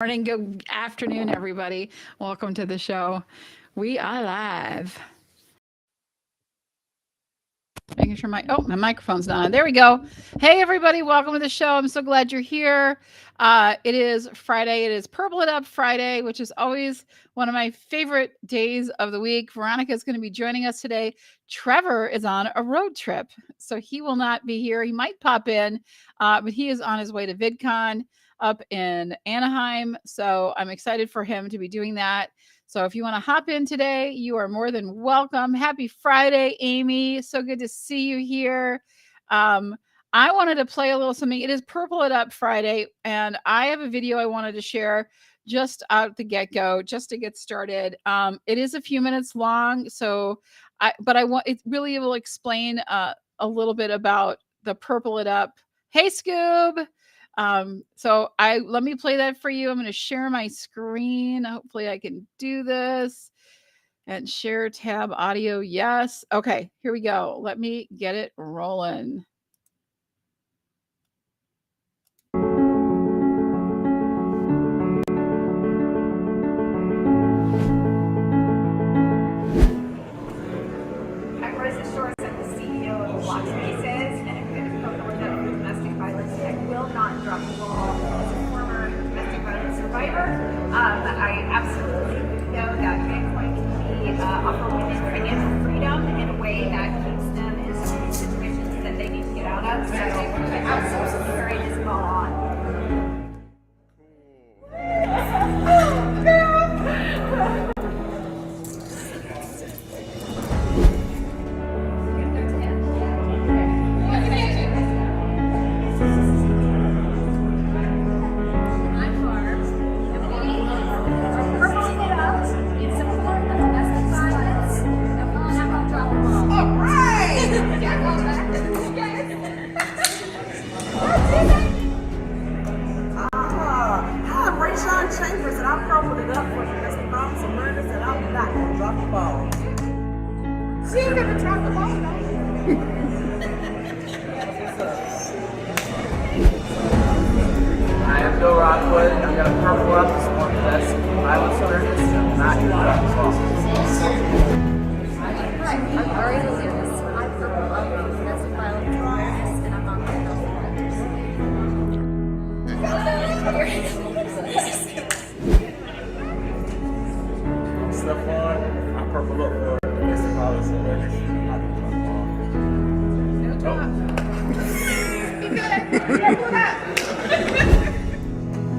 Morning, good afternoon, everybody. Welcome to the show. We are live. Making sure my microphone's not on. There we go. Hey, everybody, welcome to the show. I'm so glad you're here. It is Friday. It is Purple It Up Friday, which is always one of my favorite days of the week. Veronica is going to be joining us today. Trevor is on a road trip, so he will not be here. He might pop in, but he is on his way to VidCon up in Anaheim. So I'm excited for him to be doing that. So if you want to hop in today, you are more than welcome. Happy Friday, Amy. So good to see you here. I wanted to play a little something. It is Purple It Up Friday, and I have a video I wanted to share just out the get-go, just to get started. It is a few minutes long, so it really will explain a little bit about the Purple It Up. Hey, Scoob. Let me play that for you. I'm going to share my screen. Hopefully I can do this and share tab audio. Yes. Okay, here we go. Let me get it rolling. I absolutely know that Bitcoin can be offer women financial freedom in a way that keeps them in some situations that they need to get out of. So I absolutely carry this ball on.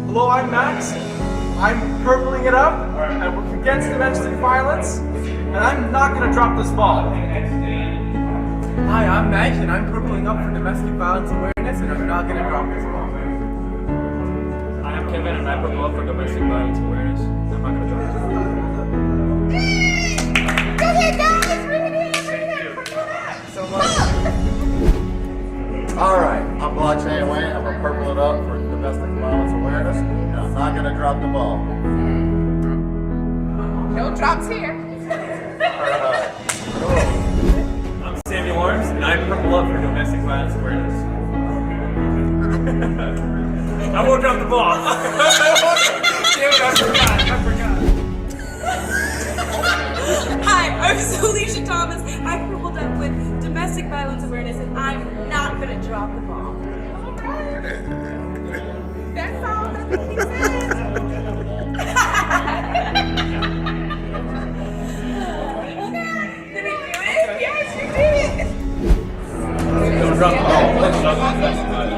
Hello, I'm Max. I'm purpling it up against domestic violence, and I'm not going to drop this ball. Hi, I'm Meg, and I'm purpling up for domestic violence awareness, and I'm not going to drop this ball. Hi, I'm Kevin, and I purple up for domestic violence awareness. I'm not going to drop this ball. Go ahead, guys! Bring it in! Bring it in! Bring it in! So much. Alright, I'm Blockchain Wayne. I'm gonna purple it up for domestic violence awareness, and I'm not gonna drop the ball. No drops here. Alright. Cool. I'm Samuel Arms, and I purple up for domestic violence awareness. I won't drop the ball. Damn it, I forgot. Hi, I'm Alicia Thomas. I purpled up with domestic violence awareness, and I'm not going to drop the ball. That's all that makes sense. Did we do it? Yes, we did it. Don't drop the ball. Let's drop the ball.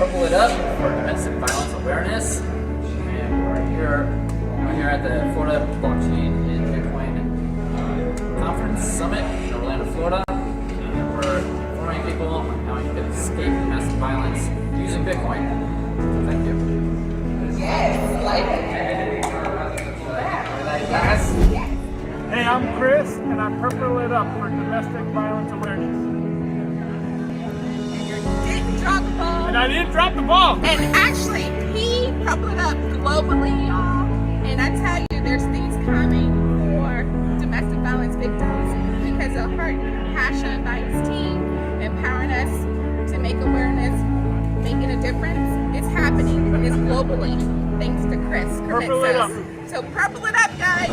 Purple It Up for domestic violence awareness. And we're here at the Florida Blockchain and Bitcoin Conference Summit in Orlando, Florida. And we're informing people on how you can escape domestic violence using Bitcoin. Thank you. Yes, like it. Hey, I'm Chris, and I'm Purple It Up for domestic violence awareness. Didn't drop the ball. And I didn't drop the ball. And actually, he purpled it up globally, y'all. And I tell you, there's things coming for domestic violence victims because of heart and passion by his team, empowering us to make awareness, making a difference. It's happening. It's globally. Thanks to Chris. Purple it up. So purple it up, guys.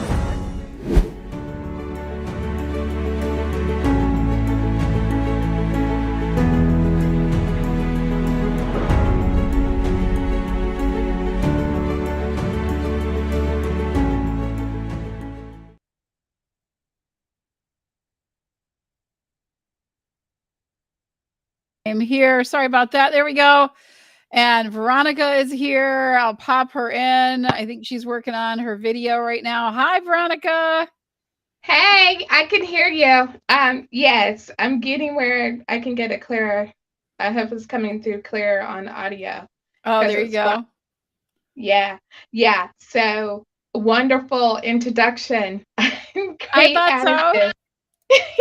I'm here. Sorry about that. There we go. And Veronica is here. I'll pop her in. I think she's working on her video right now. Hi, Veronica. Hey, I can hear you. Yes, I'm getting where I can get it clearer. I hope it's coming through clear on audio. Oh, 'Cause there you it's go. Yeah. So wonderful introduction. I thought so.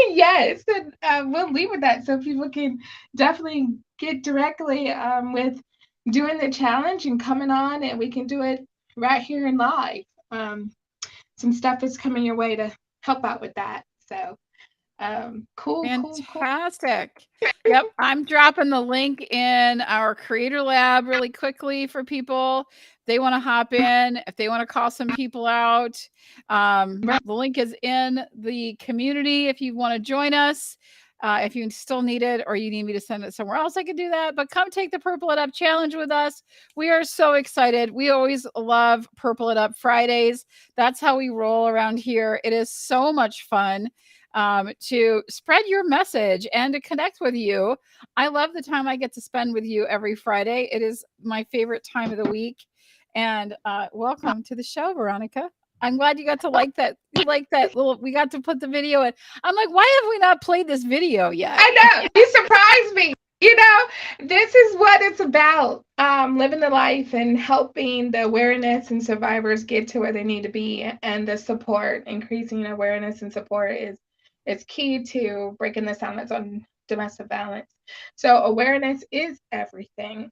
Yes, and we'll leave with that so people can definitely get directly with doing the challenge and coming on, and we can do it right here in live. Some stuff is coming your way to help out with that. So cool. Fantastic. Yep. I'm dropping the link in our creator lab really quickly for people. They want to hop in, if they want to call some people out. The link is in the community if you want to join us. If you still need it or you need me to send it somewhere else, I can do that. But come take the Purple It Up challenge with us. We are so excited. We always love Purple It Up Fridays. That's how we roll around here. It is so much fun to spread your message and to connect with you. I love the time I get to spend with you every Friday. It is my favorite time of the week. And welcome to the show, Veronica. I'm glad you got to like that. You like that little, we got to put the video in. I'm like, why have we not played this video yet? I know, you surprised me. You know, this is what it's about, living the life and helping the awareness and survivors get to where they need to be. And the support, increasing awareness and support is key to breaking the silence on domestic violence. So awareness is everything.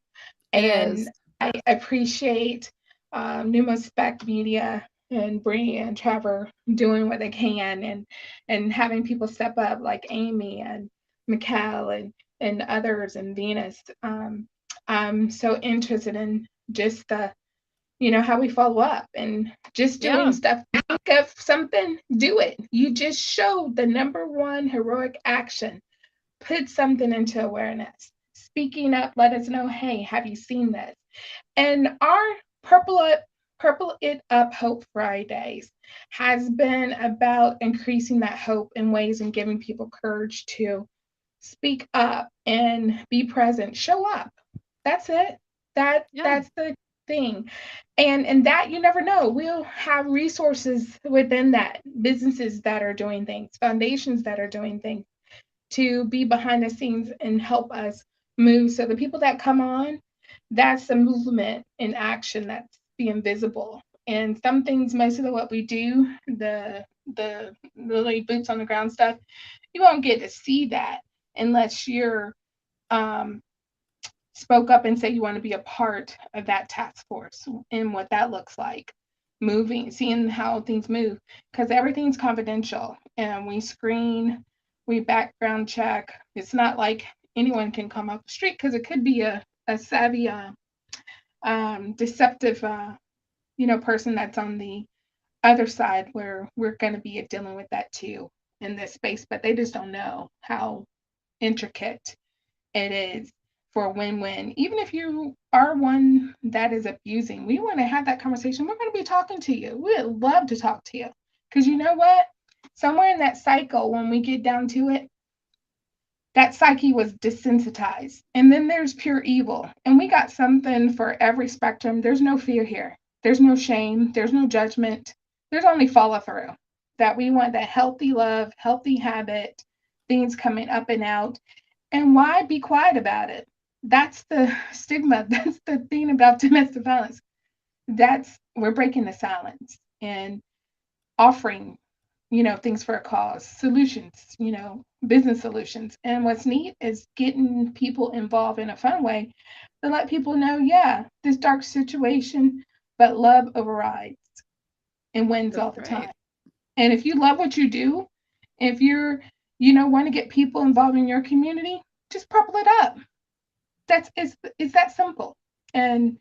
And I appreciate Numo Spec Media and Bree and Trevor doing what they can and having people step up like Amy and Mikkel and others and Venus. I'm so interested in just the, how we follow up and just doing stuff. Think of something, do it. You just showed the number one heroic action. Put something into awareness. Speaking up, let us know, hey, have you seen this? And our Purple It Up Hope Fridays has been about increasing that hope in ways and giving people courage to speak up and be present, show up. That's it. That's the thing. And that you never know. We'll have resources within that, businesses that are doing things, foundations that are doing things to be behind the scenes and help us move. So the people that come on, that's the movement in action that's being visible. And some things, most of what we do, the really boots on the ground stuff, you won't get to see that unless you're spoke up and say you want to be a part of that task force and what that looks like, moving, seeing how things move, because everything's confidential and we screen, we background check. It's not like anyone can come off the street because it could be a savvy, deceptive, person that's on the other side where we're going to be dealing with that too in this space, but they just don't know how intricate it is for a win-win. Even if you are one that is abusing, we want to have that conversation. We're going to be talking to you. We'd love to talk to you because you know what? Somewhere in that cycle, when we get down to it, that psyche was desensitized. And then there's pure evil. And we got something for every spectrum. There's no fear here. There's no shame. There's no judgment. There's only follow through. That we want that healthy love, healthy habit, things coming up and out. And why be quiet about it? That's the stigma. That's the thing about domestic violence. That's we're breaking the silence and offering, things for a cause, solutions, business solutions. And what's neat is getting people involved in a fun way to let people know, yeah, this dark situation, but love overrides and wins all the time. And if you love what you do, if you're, want to get people involved in your community, just purple it up. It's that simple. And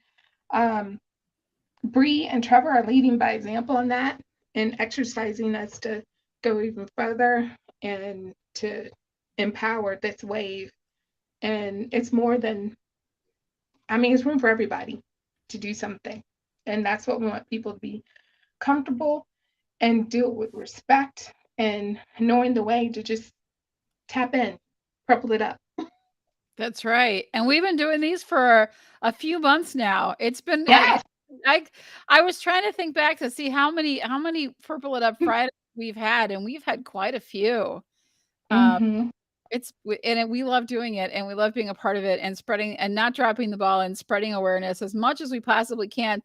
Bree and Trevor are leading by example in that and exercising us to go even further and to empower this wave. And it's more than, it's room for everybody to do something. And that's what we want people to be comfortable and do it with respect and knowing the way to just tap in, purple it up. That's right. And we've been doing these for a few months now. It's been Yes. I was trying to think back to see how many Purple It Up Fridays we've had, and we've had quite a few. Mm-hmm. We love doing it, and we love being a part of it and spreading and not dropping the ball and spreading awareness as much as we possibly can.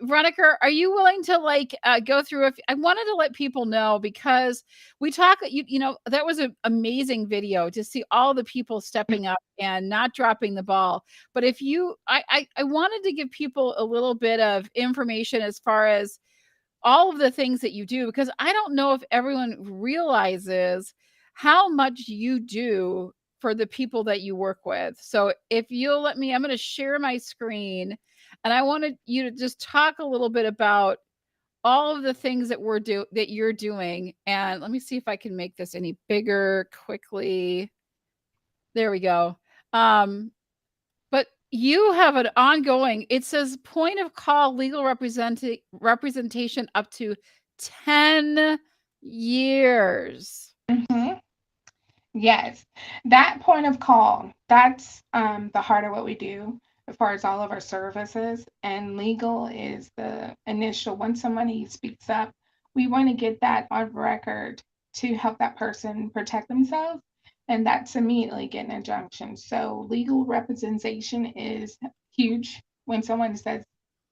Veronica, are you willing to go through I wanted to let people know because we talk, that was an amazing video to see all the people stepping up and not dropping the ball. But I wanted to give people a little bit of information as far as all of the things that you do, because I don't know if everyone realizes how much you do for the people that you work with. So if you'll let me, I'm going to share my screen and I wanted you to just talk a little bit about all of the things that that you're doing. And let me see if I can make this any bigger quickly. There we go. But you have an ongoing, it says point of call legal representation up to 10 years. Mm-hmm. Yes, that point of call, that's the heart of what we do as far as all of our services. And legal is the initial, when somebody speaks up, we want to get that on record to help that person protect themselves. And that's immediately get an injunction. So legal representation is huge. When someone says,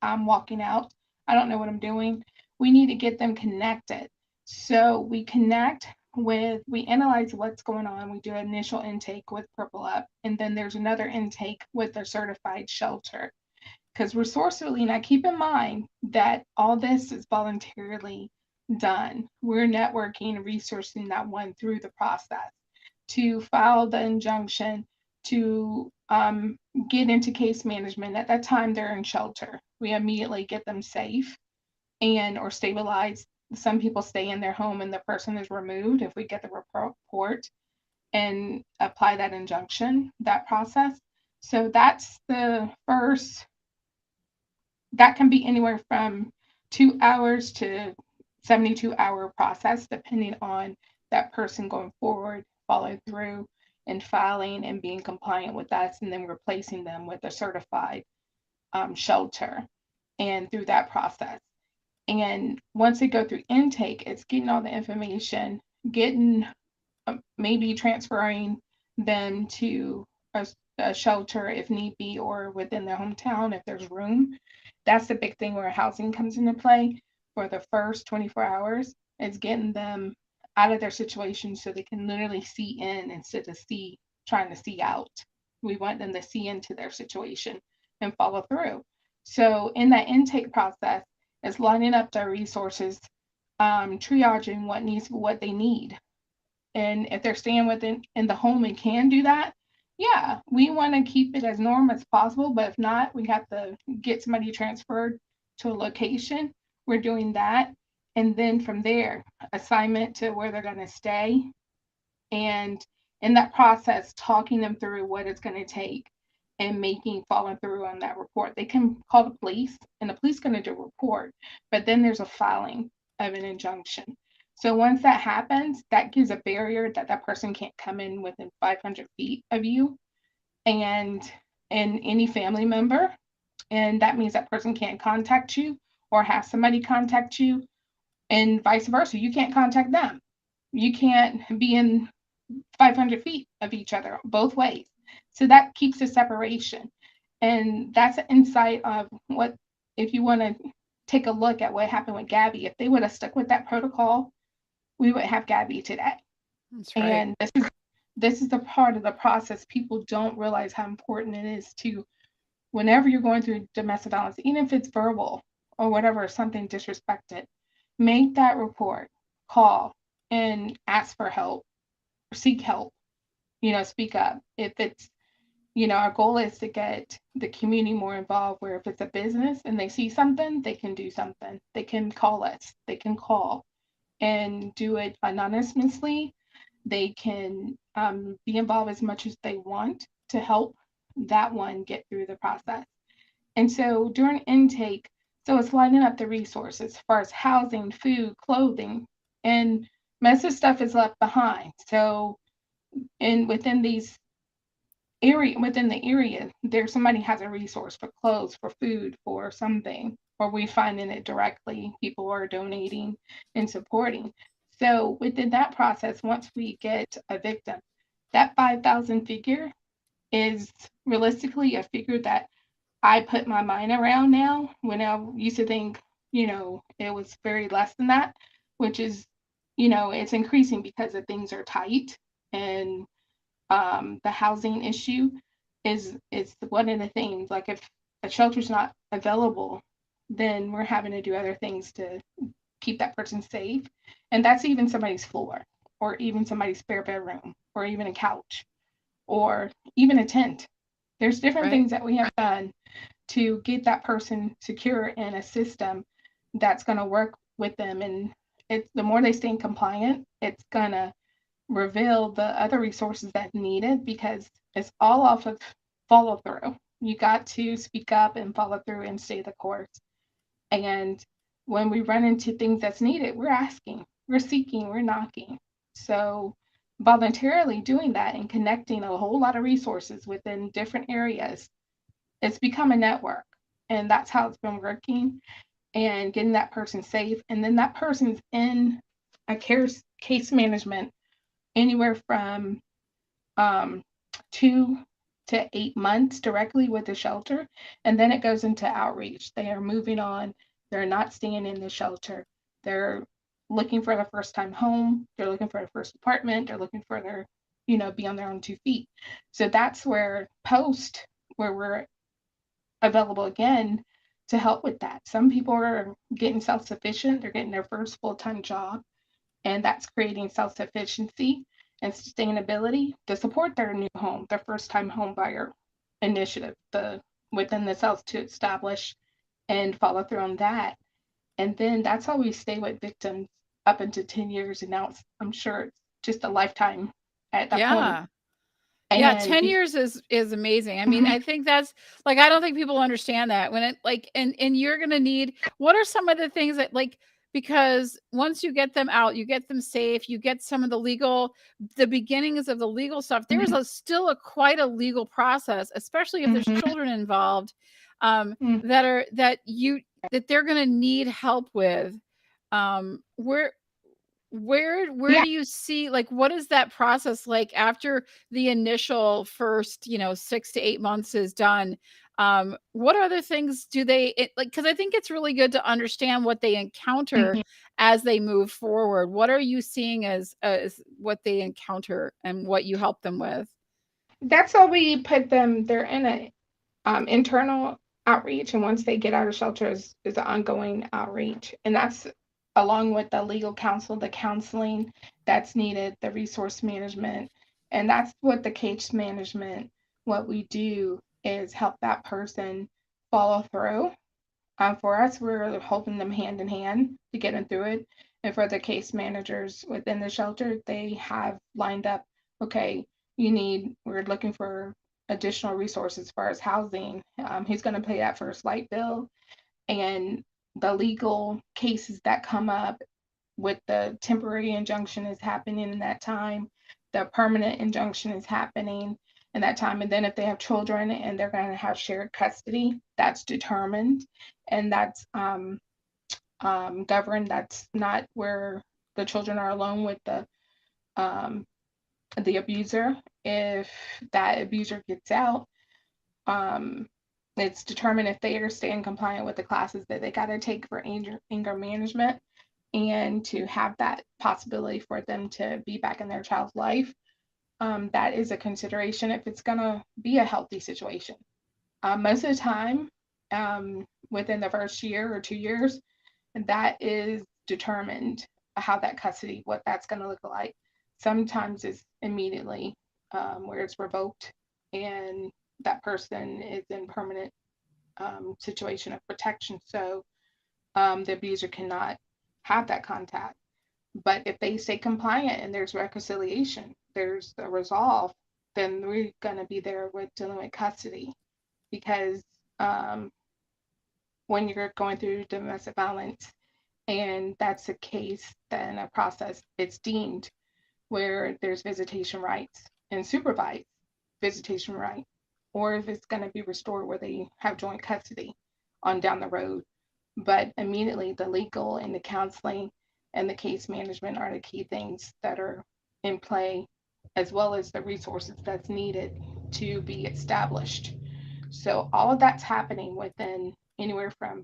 I'm walking out, I don't know what I'm doing, we need to get them connected. So we connect we analyze what's going on. We do an initial intake with Purple Up, and then there's another intake with a certified shelter. Because resourcefully, now keep in mind that all this is voluntarily done. We're networking and resourcing that one through the process to file the injunction, to get into case management. At that time, they're in shelter. We immediately get them safe or stabilized. Some people stay in their home and the person is removed if we get the report and apply that injunction, that process. So that's the first, that can be anywhere from 2 hours to 72-hour process, depending on that person going forward, follow through and filing and being compliant with us, and then replacing them with a certified shelter and through that process. And once they go through intake, it's getting all the information, getting maybe transferring them to a shelter if need be, or within their hometown if there's room. That's the big thing where housing comes into play for the first 24 hours. It's getting them out of their situation so they can literally see in instead of trying to see out. We want them to see into their situation and follow through. So in that intake process, is lining up their resources, triaging what they need. And if they're staying within in the home and can do that, yeah, we want to keep it as normal as possible. But if not, we have to get somebody transferred to a location. We're doing that. And then from there, assignment to where they're going to stay. And in that process, talking them through what it's going to take and following through on that report. They can call the police and the police going to do a report, but then there's a filing of an injunction. So once that happens, that gives a barrier that that person can't come in within 500 feet of you and any family member. And that means that person can't contact you or have somebody contact you, and vice versa. You can't contact them. You can't be in 500 feet of each other both ways. So that keeps a separation. And that's an insight of what, if you want to take a look at what happened with Gabby, if they would have stuck with that protocol, we would have Gabby today. That's right. And this is the part of the process people don't realize how important it is to, whenever you're going through domestic violence, even if it's verbal or whatever, something disrespected, make that report, call, and ask for help, seek help, speak up. If it's, our goal is to get the community more involved, where if it's a business and they see something, they can do something. They can call us, they can call and do it anonymously. They can be involved as much as they want to help that one get through the process. And so during intake, so it's lining up the resources as far as housing, food, clothing, and most of the stuff is left behind. So within the area, there's somebody has a resource for clothes, for food, for something, or we finding it directly. People are donating and supporting. So within that process, once we get a victim, that 5,000 figure is realistically a figure that I put my mind around now. When I used to think, it was very less than that, which is, it's increasing because the things are tight, and the housing issue is one of the things. Like if a shelter's not available, then we're having to do other things to keep that person safe. And that's even somebody's floor, or even somebody's spare bedroom, or even a couch, or even a tent. There's different things that we have done to get that person secure in a system that's going to work with them. And the more they stay compliant, it's going to reveal the other resources that needed, because it's all off of follow through. You got to speak up and follow through and stay the course. And when we run into things that's needed, we're asking, we're seeking, we're knocking. So voluntarily doing that and connecting a whole lot of resources within different areas, it's become a network. And that's how it's been working, and getting that person safe. And then that person's in a case management anywhere from 2 to 8 months directly with the shelter. And then it goes into outreach. They are moving on. They're not staying in the shelter. They're looking for their first time home. They're looking for their first apartment. They're looking for their, be on their own 2 feet. So that's where we're available again to help with that. Some people are getting self-sufficient. They're getting their first full-time job, and that's creating self-sufficiency and sustainability to support their new home, their first-time home buyer initiative, within the cells, to establish and follow through on that. And then that's how we stay with victims up into 10 years. And now I'm sure it's just a lifetime at that point. Yeah, 10 years is amazing. I mean, I think that's like, I don't think people understand that when it like, and you're going to need, what are some of the things that like, because once you get them out, you get them safe, you get some of the beginnings of the legal stuff. There's still quite a legal process, especially if there's children involved, that they're going to need help with. Where do you see, like, what is that process like after the initial first, 6 to 8 months is done? What other things do they like? Because I think it's really good to understand what they encounter as they move forward. What are you seeing as what they encounter and what you help them with? That's how we put them. They're in a internal outreach, and once they get out of shelter is an ongoing outreach, and that's along with the legal counsel, the counseling that's needed, the resource management. And that's what the case management, what we do is help that person follow through. For us, we're holding them hand in hand to get them through it. And for the case managers within the shelter, they have lined up, okay, we're looking for additional resources as far as housing. Who's going to pay that first light bill? And the legal cases that come up, with the temporary injunction is happening in that time, the permanent injunction is happening in that time. And then if they have children and they're going to have shared custody, that's determined, and that's governed. That's not where the children are alone with the abuser. If that abuser gets out, it's determined if they are staying compliant with the classes that they got to take for anger management, and to have that possibility for them to be back in their child's life. That is a consideration if it's going to be a healthy situation. Most of the time, within the first year or 2 years, that is determined how that custody, what that's going to look like. Sometimes it's immediately where it's revoked and that person is in permanent situation of protection. So the abuser cannot have that contact. But if they stay compliant and there's reconciliation, there's a resolve, then we're going to be there with dealing with custody. Because when you're going through domestic violence and that's a case, then a process, it's deemed where there's visitation rights and supervised visitation right, or if it's going to be restored where they have joint custody on down the road. But immediately the legal and the counseling and the case management are the key things that are in play, as well as the resources that's needed to be established. So all of that's happening within anywhere from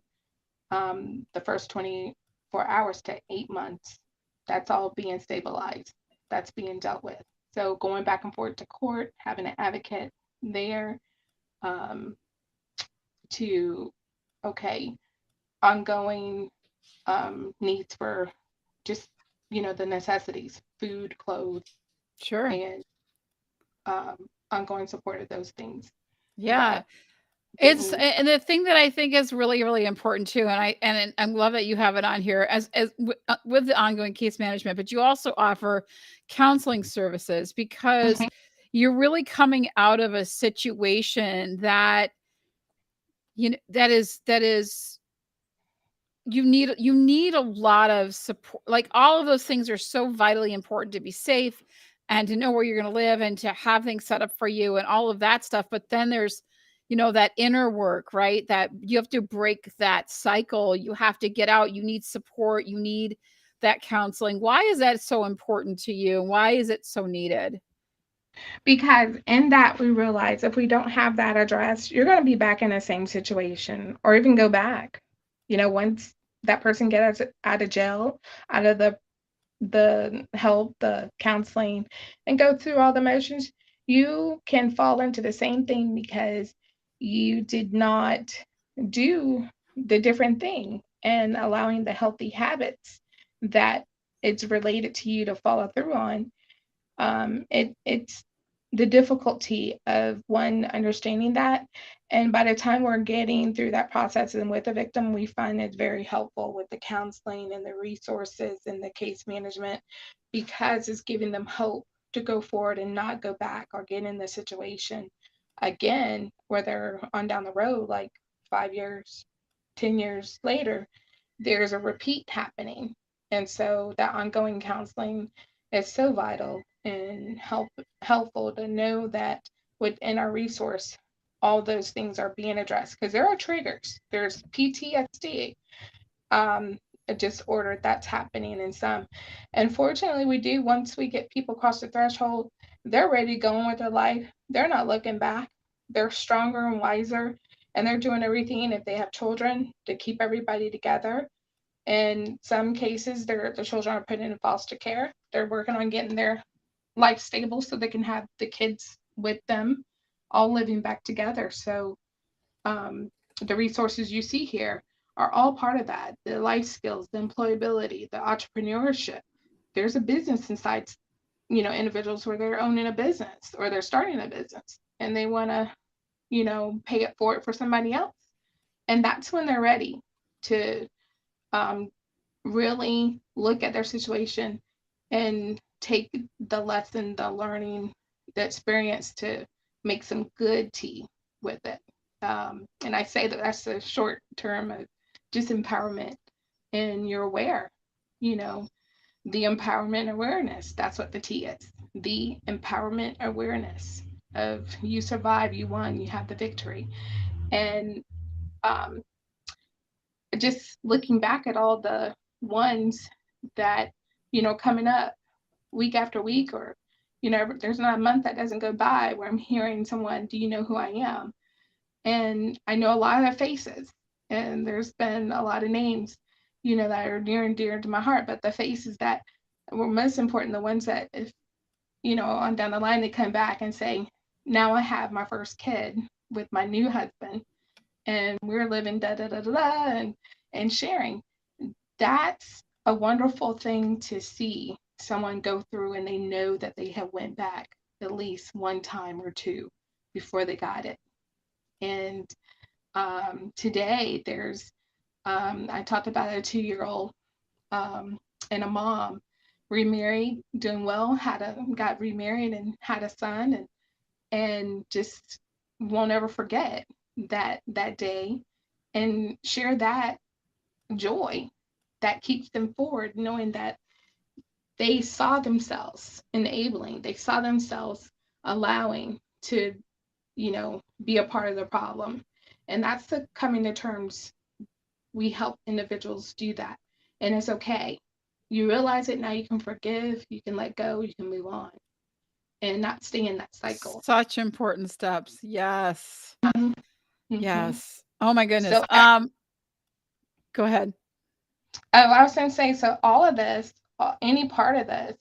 the first 24 hours to 8 months. That's all being stabilized. That's being dealt with. So going back and forth to court, having an advocate there to, okay, ongoing needs for just, the necessities, food, clothes, Sure. and ongoing support of those things. Yeah. It's and the thing that I think is really, really important too, and I love that you have it on here as with the ongoing case management, but you also offer counseling services because you're really coming out of a situation that that is you need a lot of support. Like all of those things are so vitally important to be safe and to know where you're going to live and to have things set up for you and all of that stuff. But then there's that inner work, right? That you have to break that cycle. You have to get out. You need support. You need that counseling. Why is that so important to you? Why is it so needed? Because in that we realize if we don't have that addressed, you're going to be back in the same situation or even go back. Once that person gets out of jail, out of the help, the counseling, and go through all the motions, you can fall into the same thing because you did not do the different thing and allowing the healthy habits that it's related to you to follow through on. It's the difficulty of one understanding that. And by the time we're getting through that process and with the victim, we find it very helpful with the counseling and the resources and the case management, because it's giving them hope to go forward and not go back or get in the situation again where they're on down the road, like 5 years, 10 years later, there's a repeat happening. And so that ongoing counseling is so vital and helpful to know that within our resource, all those things are being addressed, because there are triggers. There's PTSD, a disorder that's happening in some. Unfortunately, we do, once we get people across the threshold, they're ready to go on with their life. They're not looking back. They're stronger and wiser, and they're doing everything, if they have children, to keep everybody together. In some cases, the children are put in foster care. They're working on getting their life stable so they can have the kids with them, all living back together. So the resources you see here are all part of that. The life skills, the employability, the entrepreneurship. There's a business inside, individuals where they're owning a business or they're starting a business and they want to, pay it forward for somebody else. And that's when they're ready to really look at their situation and take the lesson, the learning, the experience to make some good tea with it. And I say that that's a short term of just empowerment, and you're aware, the empowerment awareness. That's what the T is. The empowerment awareness of you survive, you won, you have the victory. And um, just looking back at all the ones that, coming up week after week, or, there's not a month that doesn't go by where I'm hearing someone, do you know who I am? And I know a lot of their faces, and there's been a lot of names, that are near and dear to my heart, but the faces that were most important, the ones that, if, on down the line, they come back and say, now I have my first kid with my new husband, and we're living da da da da da, and sharing. That's a wonderful thing to see someone go through, and they know that they have went back at least one time or two before they got it. And today there's I talked about a 2-year-old and a mom remarried, doing well, got remarried and had a son, and just won't ever forget that day, and share that joy that keeps them forward, knowing that they saw themselves enabling, they saw themselves allowing to, be a part of the problem. And that's the coming to terms. We help individuals do that. And it's okay. You realize it now, you can forgive, you can let go, you can move on, and not stay in that cycle. Such important steps. Yes. Mhm. Yes. Oh my goodness. So, Go ahead. I was going to say, so all of this, any part of this,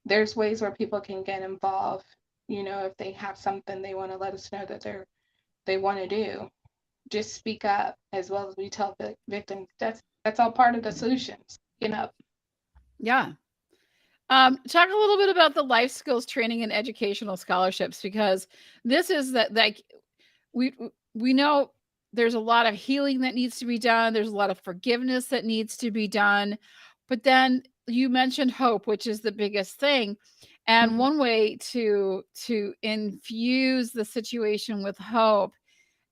there's ways where people can get involved. If they have something they want to let us know that they want to do, just speak up, as well as we tell the victims. That's all part of the solutions. Yeah. Talk a little bit about the life skills training and educational scholarships, because this is that, like, we know there's a lot of healing that needs to be done. There's a lot of forgiveness that needs to be done. But then you mentioned hope, which is the biggest thing. And Mhm. one way to infuse the situation with hope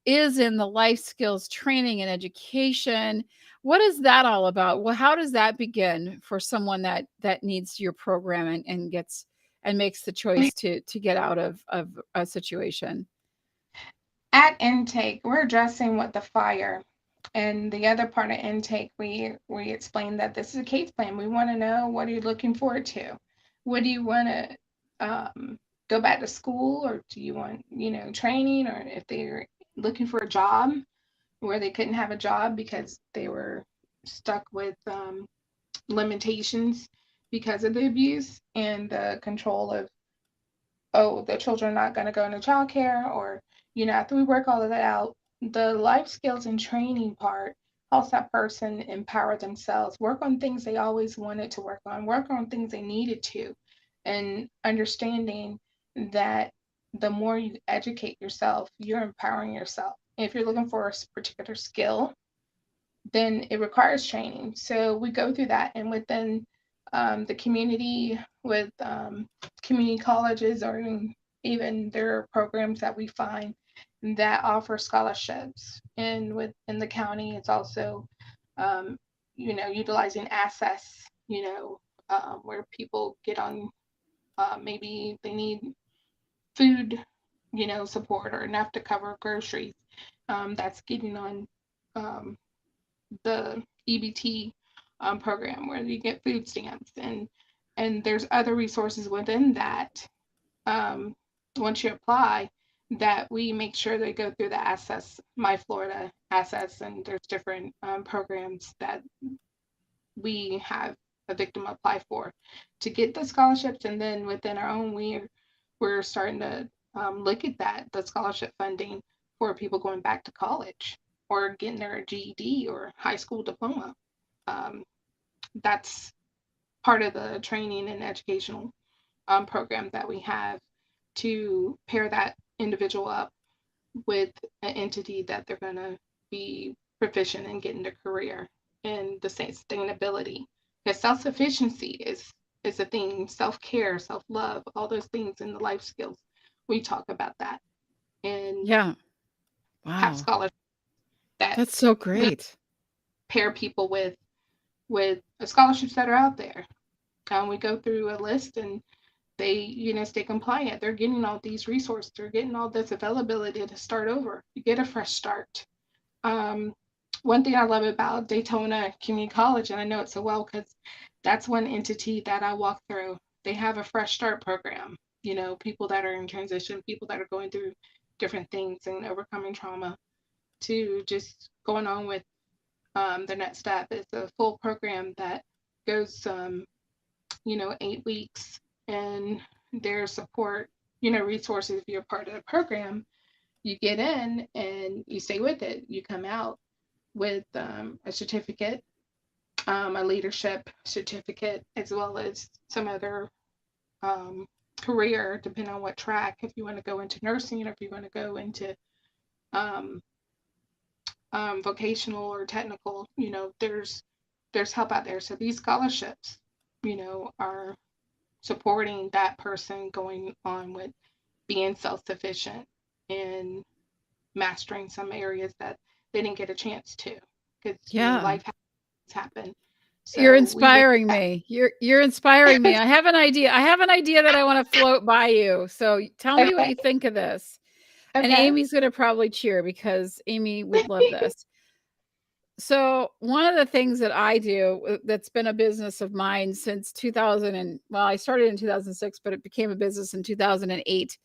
is in the life skills training and education. What is that all about? Well, how does that begin for someone that needs your program and gets and makes the choice to get out of a situation? At intake, we're addressing what the fire, and the other part of intake, we explain that this is a case plan. We want to know, what are you looking forward to? What do you want to go back to school, or do you want, training, or if they're looking for a job where they couldn't have a job because they were stuck with limitations because of the abuse and the control of, oh, the children are not going to go into childcare, or, after we work all of that out, the life skills and training part helps that person empower themselves, work on things they always wanted to work on things they needed to, and understanding that the more you educate yourself, you're empowering yourself. If you're looking for a particular skill, then it requires training. So we go through that, and within the community, with community colleges, or even there are programs that we find that offer scholarships. And within the county, it's also, utilizing access, where people get on, maybe they need food, support, or enough to cover groceries. That's getting on the EBT program, where you get food stamps, and there's other resources within that. Once you apply, that we make sure they go through the Access My Florida Access, and there's different programs that we have a victim apply for to get the scholarships. And then within our own, we're starting to look at the scholarship funding for people going back to college, or getting their GED or high school diploma. That's part of the training and educational program that we have, to pair that individual up with an entity that they're going to be proficient in getting their career, and the sustainability. Because self-sufficiency is a thing, self-care, self-love, all those things in the life skills. We talk about that, and Yeah. have Wow. scholarships that That's so really great. pair people with with the scholarships that are out there. We go through a list and they, stay compliant. They're getting all these resources. They're getting all this availability to start over. You get a fresh start. One thing I love about Daytona Community College, and I know it so well because that's one entity that I walk through. They have a fresh start program. People that are in transition, people that are going through different things and overcoming trauma, to just going on with the next step. It's a full program that goes, 8 weeks, and their support, resources. If you're part of the program, you get in and you stay with it. You come out with a certificate, a leadership certificate, as well as some other career, depending on what track. If you want to go into nursing, or if you want to go into um, vocational or technical, there's help out there. So these scholarships, are supporting that person going on with being self-sufficient and mastering some areas that they didn't get a chance to, because life happen. So You're inspiring me. You're inspiring me. I have an idea. That I want to float by you. So tell me what you think of this. And Amy's going to probably cheer because Amy would love this. So one of the things that I do that's been a business of mine since 2000, I started in 2006, but it became a business in 2008,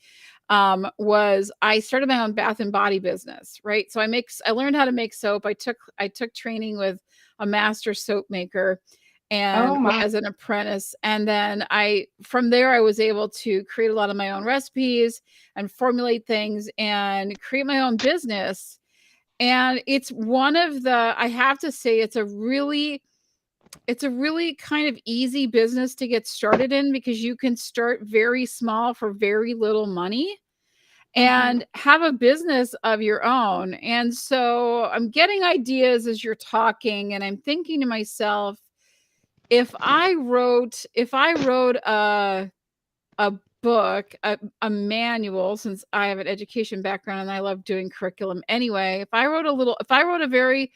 was I started my own bath and body business, right? So I learned how to make soap. I took training with a master soap maker and as an apprentice. And then from there, I was able to create a lot of my own recipes and formulate things and create my own business. And it's one of the, I have to say, it's a really kind of easy business to get started in, because you can start very small for very little money and have a business of your own. And so I'm getting ideas as you're talking, and I'm thinking to myself, if I wrote a book, a manual, since I have an education background and I love doing curriculum anyway, if I wrote a very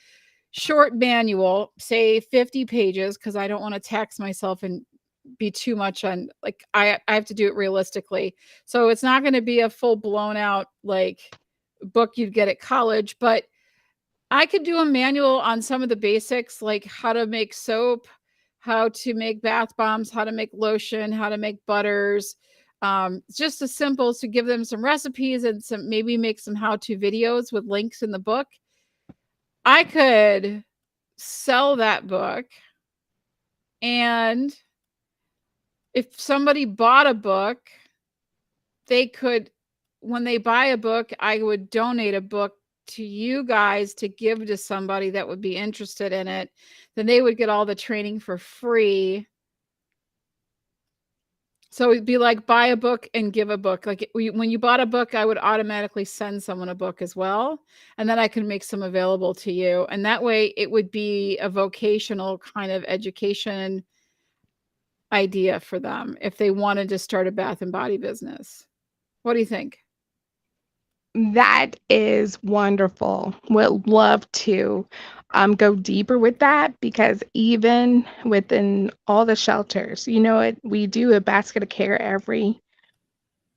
short manual, say 50 pages, because I don't want to tax myself and be too much on, like, I have to do it realistically. So it's not going to be a full blown out like book you'd get at college, but I could do a manual on some of the basics, like how to make soap, how to make bath bombs, how to make lotion, how to make butters. Just as simple to give them some recipes and maybe make some how-to videos with links in the book. I could sell that book, and if somebody bought a book, when they buy a book, I would donate a book to you guys to give to somebody that would be interested in it. Then they would get all the training for free. So it'd be like buy a book and give a book. Like when you bought a book, I would automatically send someone a book as well. And then I can make some available to you. And that way it would be a vocational kind of education idea for them if they wanted to start a bath and body business. What do you think? That is wonderful. Would love to go deeper with that, because even within all the shelters, we do a basket of care every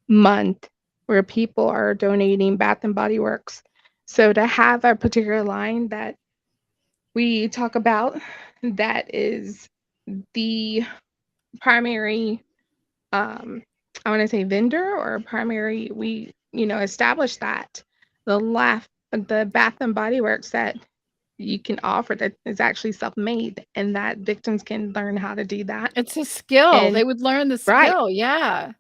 month where people are donating Bath and Body Works. So to have a particular line that we talk about that is the primary, I want to say vendor or primary, we establish that the Bath and Body Works that you can offer that is actually self-made, and that victims can learn how to do that. It's a skill. They would learn the skill. Right. Yeah.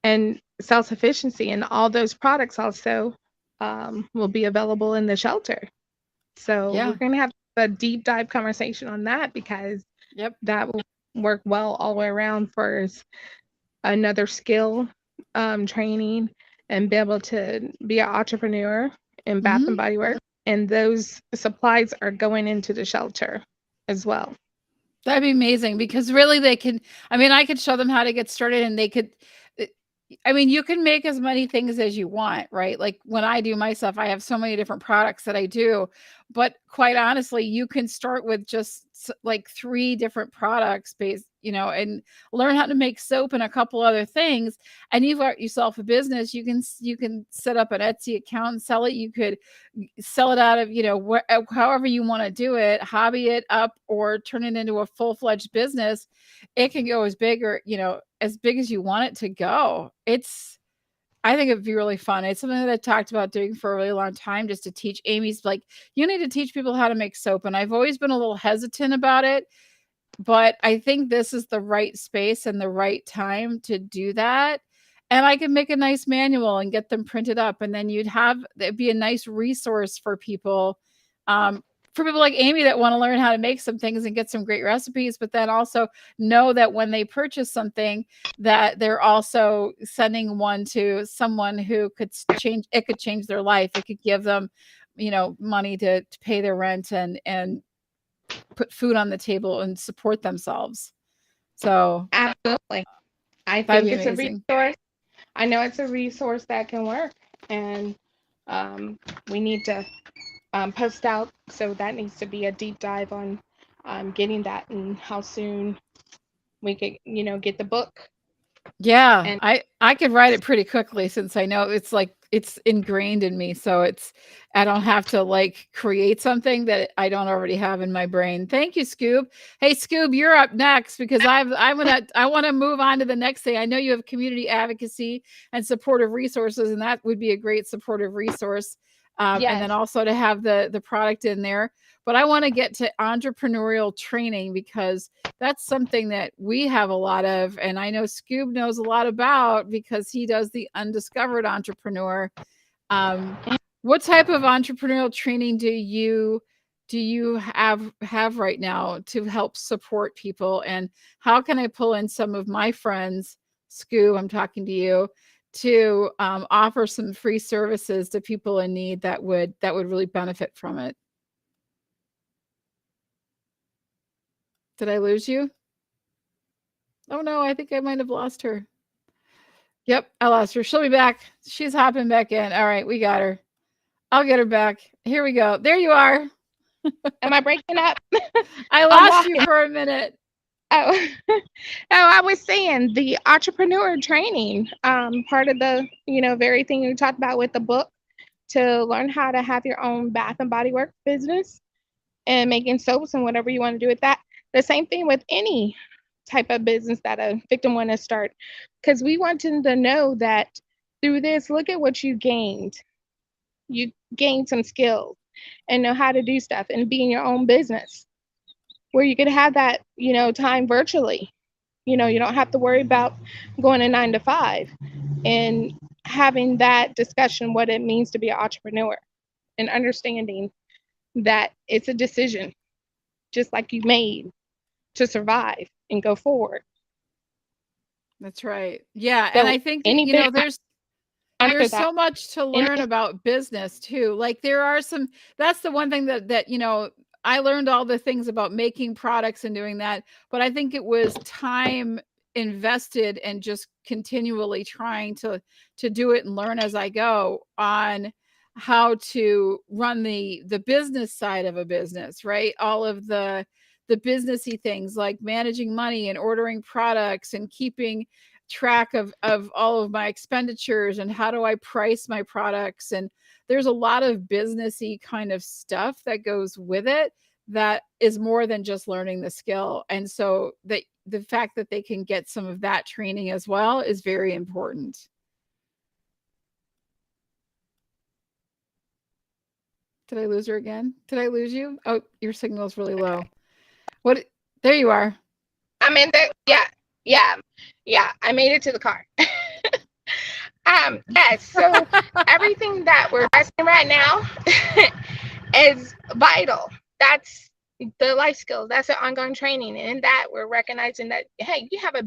And self-sufficiency, and all those products also will be available in the shelter. So we're going to have a deep dive conversation on that, because that will work well all the way around for another skill training, and be able to be an entrepreneur in Bath and Body Works. And those supplies are going into the shelter as well. That'd be amazing, because really I could show them how to get started, and they could, I mean, you can make as many things as you want, right? Like when I do my stuff, I have so many different products that I do. But quite honestly, you can start with just like 3 different products based, and learn how to make soap and a couple other things. And you've got yourself a business. You can set up an Etsy account and sell it. You could sell it out of, however you want to do it, hobby it up or turn it into a full-fledged business. It can go as big as you want it to go. I think it'd be really fun. It's something that I talked about doing for a really long time, just to teach. Amy's like, you need to teach people how to make soap. And I've always been a little hesitant about it, but I think this is the right space and the right time to do that. And I can make a nice manual and get them printed up. And then it'd be a nice resource for people like Amy that want to learn how to make some things and get some great recipes, but then also know that when they purchase something, that they're also sending one to someone who could change their life. It could give them, money to pay their rent and put food on the table and support themselves. So Absolutely. I that'd think be it's amazing. a resource. I know it's a resource that can work, and we need to post out. So that needs to be a deep dive on getting that and how soon we could, get the book. Yeah, And I could write it pretty quickly since I know it's ingrained in me. So I don't have to like create something that I don't already have in my brain. Thank you, Scoob. Hey, Scoob, you're up next because I want to move on to the next thing. I know you have community advocacy and supportive resources, and that would be a great supportive resource. And then yes, also to have the product in there. But I want to get to entrepreneurial training because that's something that we have a lot of. And I know Scoob knows a lot about because he does the Undiscovered Entrepreneur. What type of entrepreneurial training do you have right now to help support people? And how can I pull in some of my friends, Scoob, I'm talking to you, to offer some free services to people in need that would really benefit from it? Did I lose you? Oh no, I think I might have lost her. Yep, I lost her. She'll be back. She's hopping back in. All right, we got her. I'll get her back. Here we go. There you are. am I breaking up? I I'm lost you walking. for a minute. Oh, oh, I was saying the entrepreneur training, part of the, very thing you talked about with the book, to learn how to have your own Bath and Body Works business and making soaps and whatever you want to do with that. The same thing with any type of business that a victim want to start, because we want them to know that through this, look at what you gained. You gained some skills and know how to do stuff and be in your own business where you could have that, time virtually. You don't have to worry about going a 9 to 5 and having that discussion, what it means to be an entrepreneur, and understanding that it's a decision just like you made to survive and go forward. That's right. Yeah, So and I think any bit there's after there's that, so much to learn about business too. Like that's the one thing that I learned all the things about making products and doing that, but I think it was time invested and just continually trying to do it and learn as I go on how to run the business side of a business, right? All of the businessy things like managing money and ordering products and keeping track of all of my expenditures and how do I price my products. And there's a lot of businessy kind of stuff that goes with it that is more than just learning the skill. And so the fact that they can get some of that training as well is very important. Did I lose her again? Did I lose you? Oh, your signal is really low. What? There you are. I'm in there. Yeah. I made it to the car. Yes. So everything that we're addressing right now is vital. That's the life skills. That's the ongoing training, and that we're recognizing that hey, you have a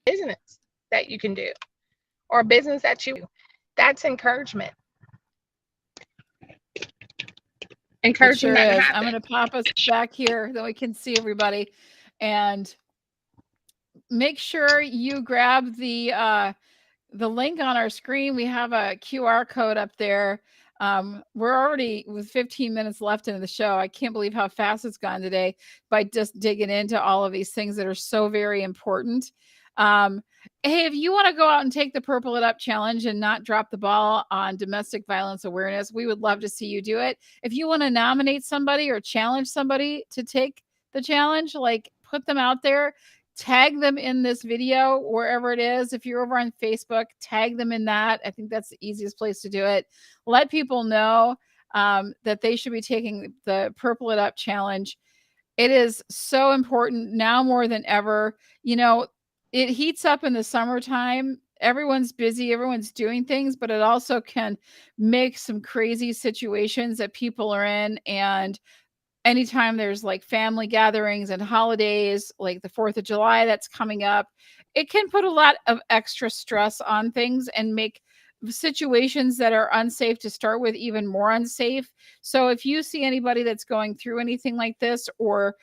business that you can do, or a business that you. That's encouragement. It sure That is. happen. I'm going to pop us back here so we can see everybody, and make sure you grab the the link on our screen. We have a QR code up there. We're already with 15 minutes left into the show. I can't believe how fast it's gone today by just digging into all of these things that are so very important. Hey, if you want to go out and take the Purple It Up challenge and not drop the ball on domestic violence awareness, we would love to see you do it. If you want to nominate somebody or challenge somebody to take the challenge, like put them out there, tag them in this video, wherever it is. If you're over on Facebook, tag them in that. I think that's the easiest place to do it. Let people know that they should be taking the Purple It Up challenge. It is so important now more than ever. You know, it heats up in the summertime. Everyone's busy, everyone's doing things, but it also can make some crazy situations that people are in. And anytime there's like family gatherings and holidays, like the 4th of July that's coming up, it can put a lot of extra stress on things and make situations that are unsafe to start with even more unsafe. So if you see anybody that's going through anything like this, or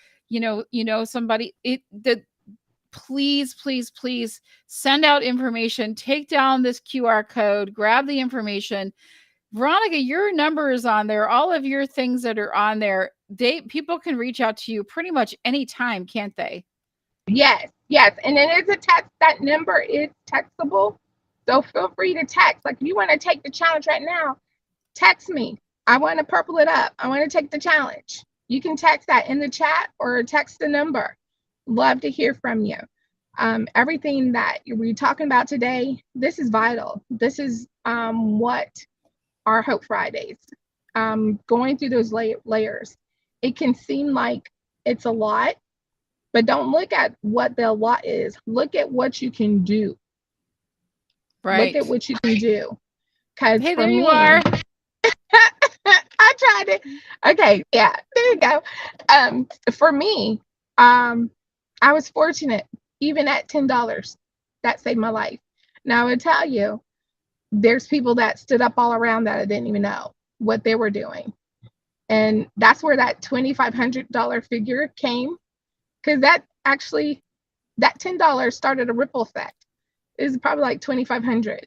somebody, please send out information, take down this QR code, grab the information. Veronica, your number is on there. All of your things that are on there, people can reach out to you pretty much anytime, can't they? Yes. And then it's a text. That number is textable. So feel free to text. Like if you want to take the challenge right now, text me. I want to Purple It Up. I want to take the challenge. You can text that in the chat or text the number. Love to hear from you. Everything that we're talking about today, this is vital. This is what our Hope Fridays, going through those layers. It can seem like it's a lot, but don't look at what the lot is. Look at what you can do. Right. Look at what you can do. Because hey, for there me, you are. I tried it. Okay, yeah, there you go. For me, I was fortunate, even at $10, that saved my life. Now I would tell you, there's people that stood up all around that I didn't even know what they were doing. And that's where that $2,500 figure came, because that $10 started a ripple effect. It was probably like $2,500.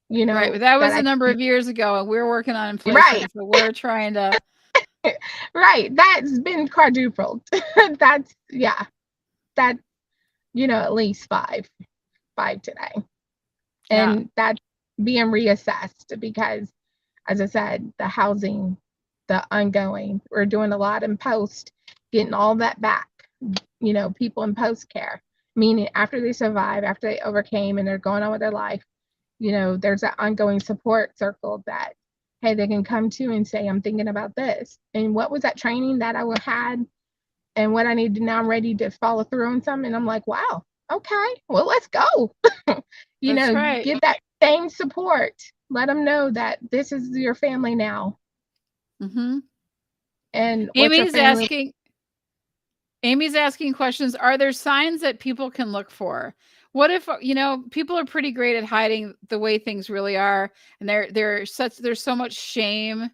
Right, but that was a number of years ago, and we're working on inflation, right. So we're trying to. Right, that's been quadrupled. That's at least five today, and that's being reassessed because, as I said, the housing, the ongoing, we're doing a lot in post, getting all that back. People in post care, meaning after they survive, after they overcame, and they're going on with their life. There's that ongoing support circle that, hey, they can come to and say, I'm thinking about this. And what was that training that I had and what I need to now, I'm ready to follow through on something. And I'm like, wow, okay, well, let's go. Right. Give that same support. Let them know that this is your family now. Mm-hmm. And Amy's asking questions. Are there signs that people can look for? What if, people are pretty great at hiding the way things really are. And there's so much shame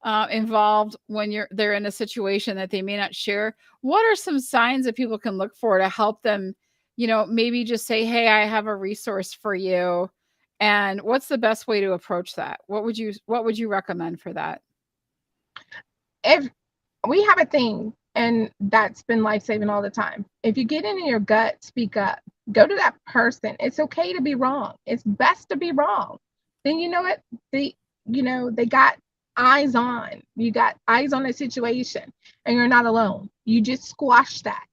involved when they're in a situation that they may not share. What are some signs that people can look for to help them, maybe just say, hey, I have a resource for you. And what's the best way to approach that? What would you recommend for that? If we have a thing, and that's been life-saving all the time. If you get in your gut, speak up. Go to that person. It's okay to be wrong. It's best to be wrong. Then you know what? They got eyes on. You got eyes on the situation, and you're not alone. You just squash that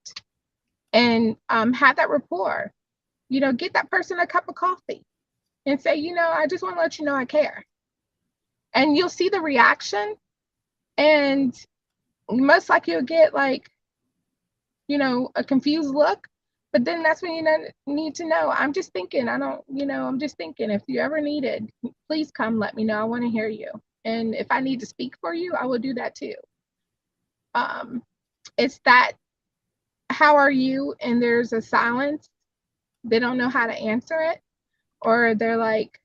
and have that rapport. Get that person a cup of coffee and say, I just want to let you know I care. And you'll see the reaction, and most likely you'll get like, a confused look. But then that's when you need to know, I'm just thinking, I'm just thinking, if you ever needed, please come let me know. I want to hear you. And if I need to speak for you, I will do that too. It's that, how are you? And there's a silence. They don't know how to answer it. Or they're like,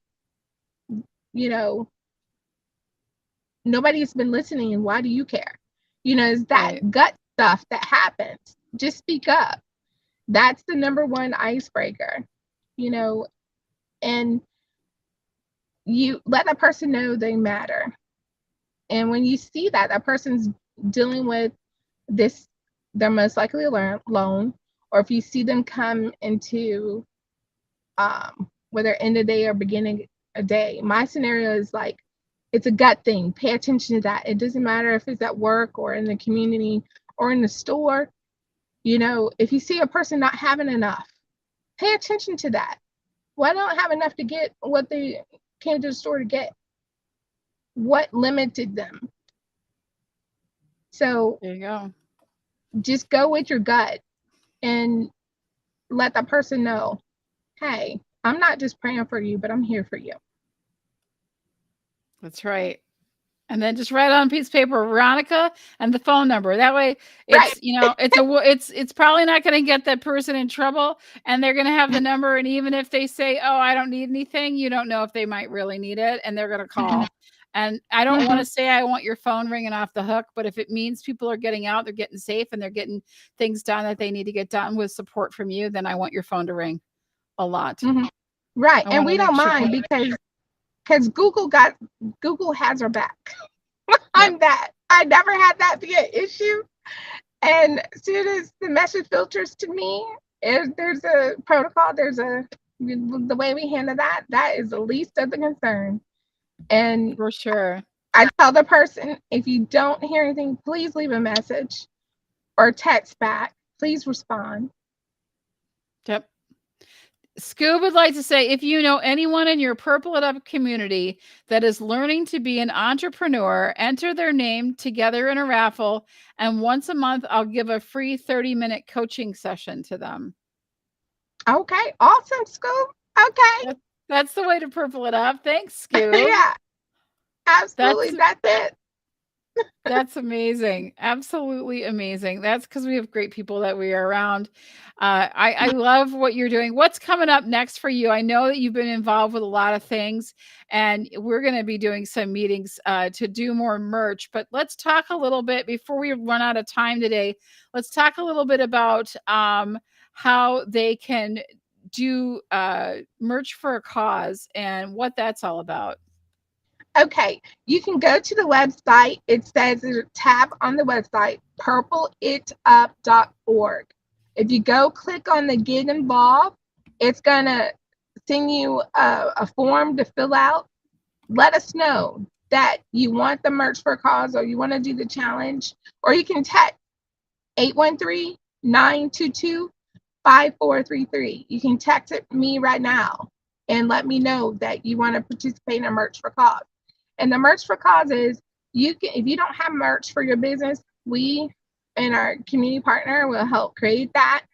nobody's been listening. And why do you care? It's that gut stuff that happens. Just speak up. That's the number one icebreaker. and you let that person know they matter. And when you see that that person's dealing with this, they're most likely alone, or if you see them come into whether end of day or beginning a day, my scenario is like it's a gut thing. Pay attention to that. It doesn't matter if it's at work or in the community or in the store. You know, if you see a person not having enough, pay attention to that. Why don't have enough to get what they came to the store to get? What limited them? So There you go. just go with your gut and let that person know, hey, I'm not just praying for you, but I'm here for you. That's right. And then just write on a piece of paper, Veronica, and the phone number. That way, Right. it's probably not going to get that person in trouble, and they're going to have the number. And even if they say, "Oh, I don't need anything," you don't know if they might really need it, and they're going to call. And I don't want to say I want your phone ringing off the hook, but if it means people are getting out, they're getting safe, and they're getting things done that they need to get done with support from you, then I want your phone to ring a lot. Right. I And wanna we don't make sure mind because Google has our back on Yep. that. I never had that be an issue. And as soon as the message filters to me, if there's a protocol, the way we handle that, that is the least of the concern. And For sure. I tell the person, if you don't hear anything, please leave a message or text back. Please respond. Yep. Scoob would like to say, if you know anyone in your Purple It Up community that is learning to be an entrepreneur, enter their name together in a raffle, and once a month, I'll give a free 30-minute coaching session to them. Okay, awesome, Scoob. Okay. That's the way to Purple It Up. Thanks, Scoob. Yeah, absolutely. That's it. That's amazing. Absolutely amazing. That's because we have great people that we are around. I love what you're doing. What's coming up next for you? I know that you've been involved with a lot of things, and we're going to be doing some meetings to do more merch. But let's talk a little bit before we run out of time today. Let's talk a little bit about how they can do merch for a cause and what that's all about. Okay, you can go to the website. It says there's a tab on the website, purpleitup.org. If you go click on the Get Involved, it's going to send you a form to fill out. Let us know that you want the merch for a cause or you want to do the challenge, or you can text 813-922-5433. You can text it me right now and let me know that you want to participate in a merch for cause. And the merch for cause is if you don't have merch for your business, we and our community partner will help create that.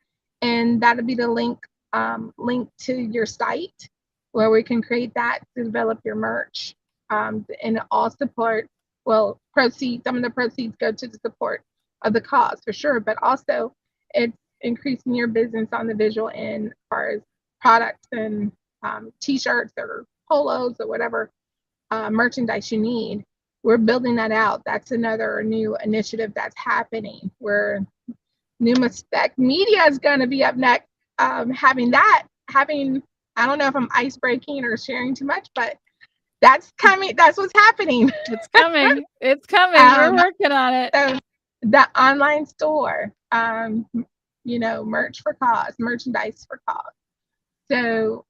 And that'll be the link to your site where we can create that to develop your merch. And all support, proceeds, some of the proceeds go to the support of the cause for sure, but also it's increasing your business on the visual end as far as products and t-shirts or polos or whatever merchandise you need. We're building that out. That's another new initiative that's happening. Where Numa Spec Media is going to be up next, having I don't know if I'm ice breaking or sharing too much, but that's coming. That's what's happening. It's coming. It's coming. We're working on it. So the online store, merch for cause, merchandise for cause. So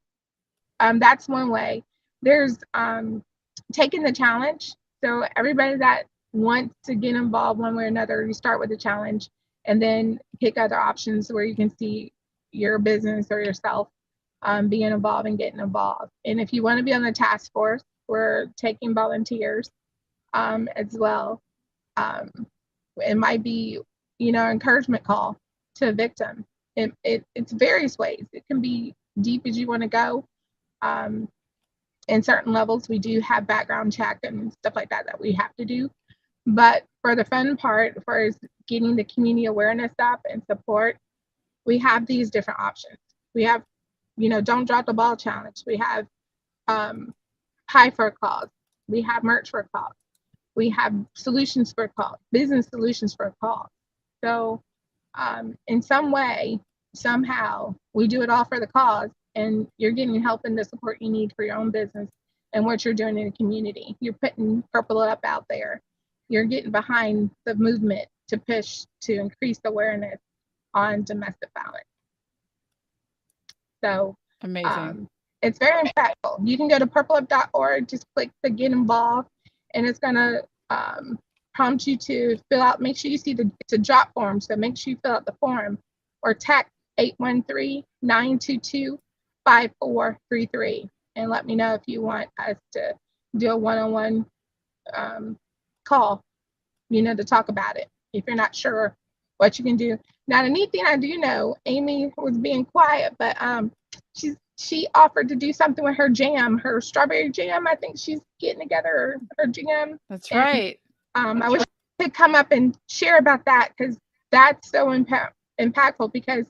that's one way. There's taking the challenge. So everybody that wants to get involved one way or another, you start with the challenge and then pick other options where you can see your business or yourself being involved and getting involved. And if you want to be on the task force, we're taking volunteers as well. It might be, encouragement call to a victim. It's various ways. It can be deep as you want to go. In certain levels, we do have background check and stuff like that we have to do. But for the fun part, as far as getting the community awareness up and support, we have these different options. We have, Don't Drop the Ball Challenge. We have Pie for a Cause. We have merch for a cause. We have solutions for a cause, business solutions for a cause. So in some way, somehow, we do it all for the cause. and you're getting help and the support you need for your own business and what you're doing in the community. You're putting Purple Up out there. You're getting behind the movement to push to increase awareness on domestic violence. So Amazing. it's very impactful. You can go to purpleup.org, just click the get involved, and it's going to prompt you to fill out. Make sure you see it's a drop form, so make sure you fill out the form or text 813-922-5433 and let me know if you want us to do a one-on-one call, to talk about it if you're not sure what you can do. Now, the neat thing I do know, Amy was being quiet, but she offered to do something with her jam, her strawberry jam. I think she's getting together her jam. That's right. I wish I could come up and share about that, because that's so impactful, because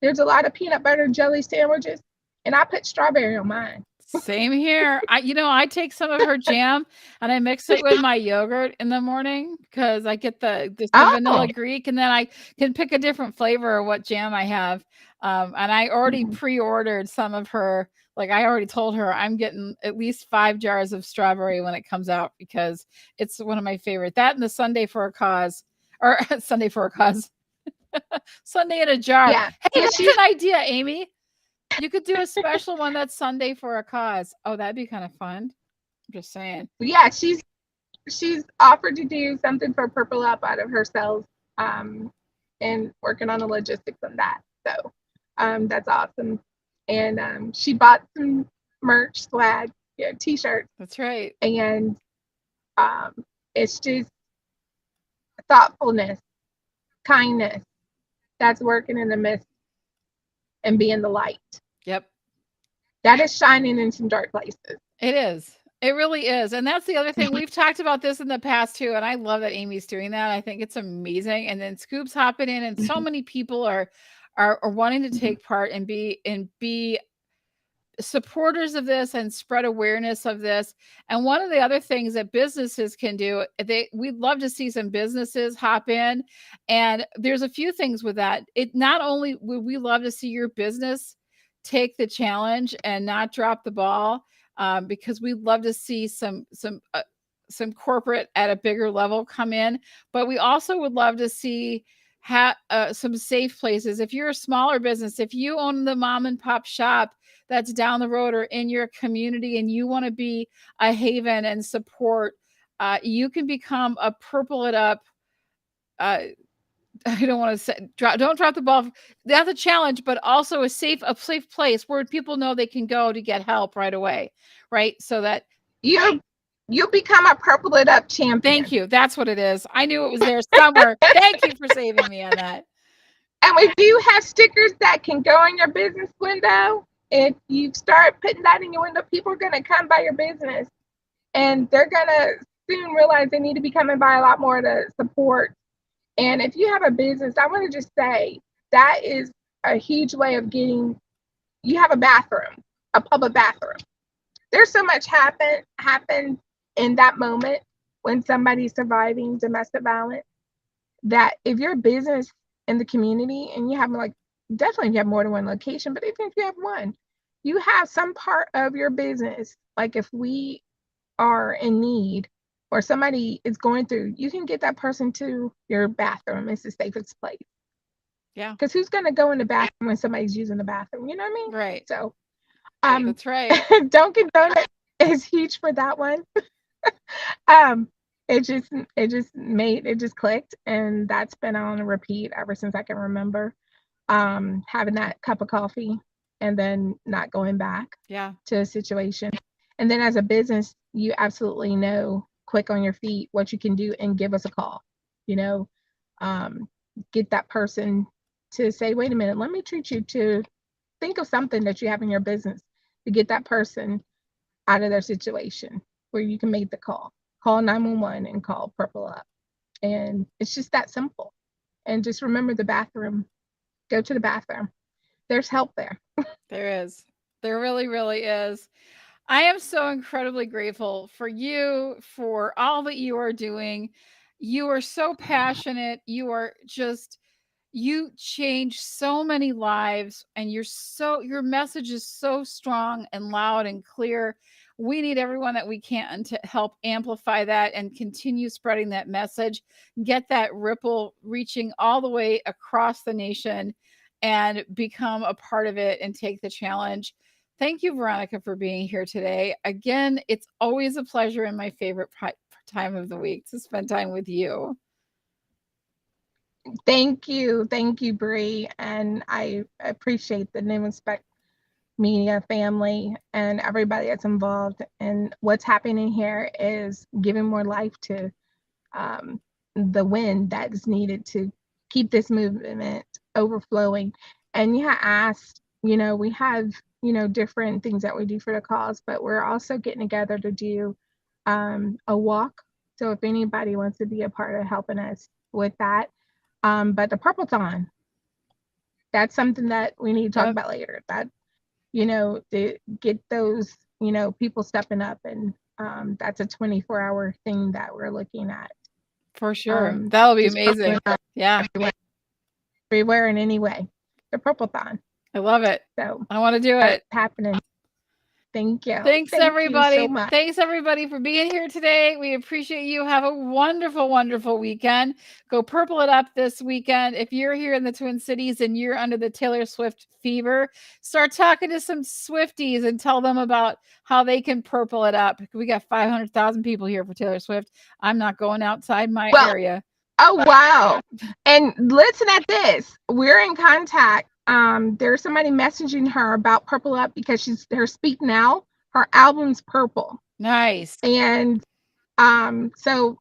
there's a lot of peanut butter jelly sandwiches, and I put strawberry on mine. Same here. I take some of her jam and I mix it with my yogurt in the morning, because I get the vanilla Greek, and then I can pick a different flavor of what jam I have. And I already pre-ordered some of her. Like, I already told her I'm getting at least 5 jars of strawberry when it comes out, because it's one of my favorite. That and the Sunday for a Cause, or Sunday for a Cause, Sunday in a jar. Yeah. Hey, that's an idea, Amy. You could do a special one that's Sunday for a Cause. Oh, that'd be kind of fun. I'm just saying. Yeah, she's offered to do something for Purple Up out of her cells, and working on the logistics on that. So that's awesome. And she bought some merch, swag, t-shirts. That's right. And it's just thoughtfulness, kindness that's working in the midst and being the light. Yep. That is shining in some dark places. It is. It really is. And that's the other thing. We've talked about this in the past too. And I love that Amy's doing that. I think it's amazing. And then Scoop's hopping in, and so many people are wanting to take part and be supporters of this and spread awareness of this. And one of the other things that businesses can do, we'd love to see some businesses hop in. And there's a few things with that. It not only would we love to see your business take the challenge and not drop the ball, because we'd love to see some corporate at a bigger level come in, but we also would love to see some safe places. If you're a smaller business, if you own the mom and pop shop that's down the road or in your community, and you want to be a haven and support, you can become a Purple It Up. I don't want to say don't drop the ball. That's a challenge, but also a safe place where people know they can go to get help right away, right? So that you become a Purple It Up champion. Thank you. That's what it is. I knew it was there somewhere. Thank you for saving me on that. And we do have stickers that can go in your business window. If you start putting that in your window, people are going to come by your business, and they're going to soon realize they need to be coming by a lot more to support. And if you have a business, I want to just say that is a huge way of you have a bathroom, a public bathroom. There's so much happens in that moment when somebody's surviving domestic violence, that if your business in the community, and you have definitely if you have more than one location, but even if you have one, you have some part of your business, like if we are in need or somebody is going through, you can get that person to your bathroom. It's the safest place. Yeah. Because who's going to go in the bathroom when somebody's using the bathroom? You know what I mean? Right. So that's right. Dunkin' Donuts is huge for that one. It just clicked, and that's been on a repeat ever since I can remember. Having that cup of coffee and then not going back to a situation. And then as a business, you absolutely know quick on your feet what you can do, and give us a call. Get that person to say, wait a minute, let me treat you to think of something that you have in your business to get that person out of their situation, where you can make the call 911 and call Purple Up. And it's just that simple. And just remember the bathroom. Go to the bathroom. There's help there. There is. There really, really is. I am so incredibly grateful for you, for all that you are doing. You are so passionate. You are just you change so many lives, and your message is so strong and loud and clear. We need everyone that we can to help amplify that and continue spreading that message, get that ripple reaching all the way across the nation, and become a part of it and take the challenge. Thank you, Veronica, for being here today. Again, it's always a pleasure and my favorite time of the week to spend time with you. Thank you, Bree, and I appreciate the New Inspect Media family and everybody that's involved. And what's happening here is giving more life to the wind that is needed to keep this movement overflowing. And you asked, we have, different things that we do for the cause, but we're also getting together to do a walk. So if anybody wants to be a part of helping us with that, but the Purplethon, that's something that we need to talk about later. That, to get those, people stepping up, and that's a 24-hour thing that we're looking at. For sure. That'll be amazing. Yeah. Everywhere in any way. The Purplethon. I love it. So I want to do it. Happening. Thank you. Thanks, everybody. You so much. Thanks, everybody, for being here today. We appreciate you. Have a wonderful, wonderful weekend. Go purple it up this weekend. If you're here in the Twin Cities and you're under the Taylor Swift fever, start talking to some Swifties and tell them about how they can purple it up. We got 500,000 people here for Taylor Swift. I'm not going outside my area. Oh, wow. And listen at this. We're in contact. There's somebody messaging her about Purple Up because her Speak Now, her album's purple. Nice. And so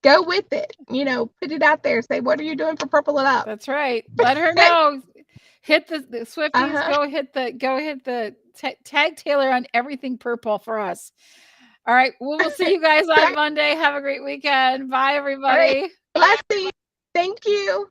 go with it, put it out there, say, what are you doing for Purple It Up? That's right. Let her know. Hit the Swifties, go hit the tag Taylor on everything purple for us. All right. We'll see you guys on Monday. Have a great weekend. Bye, everybody. Blessings. Thank you.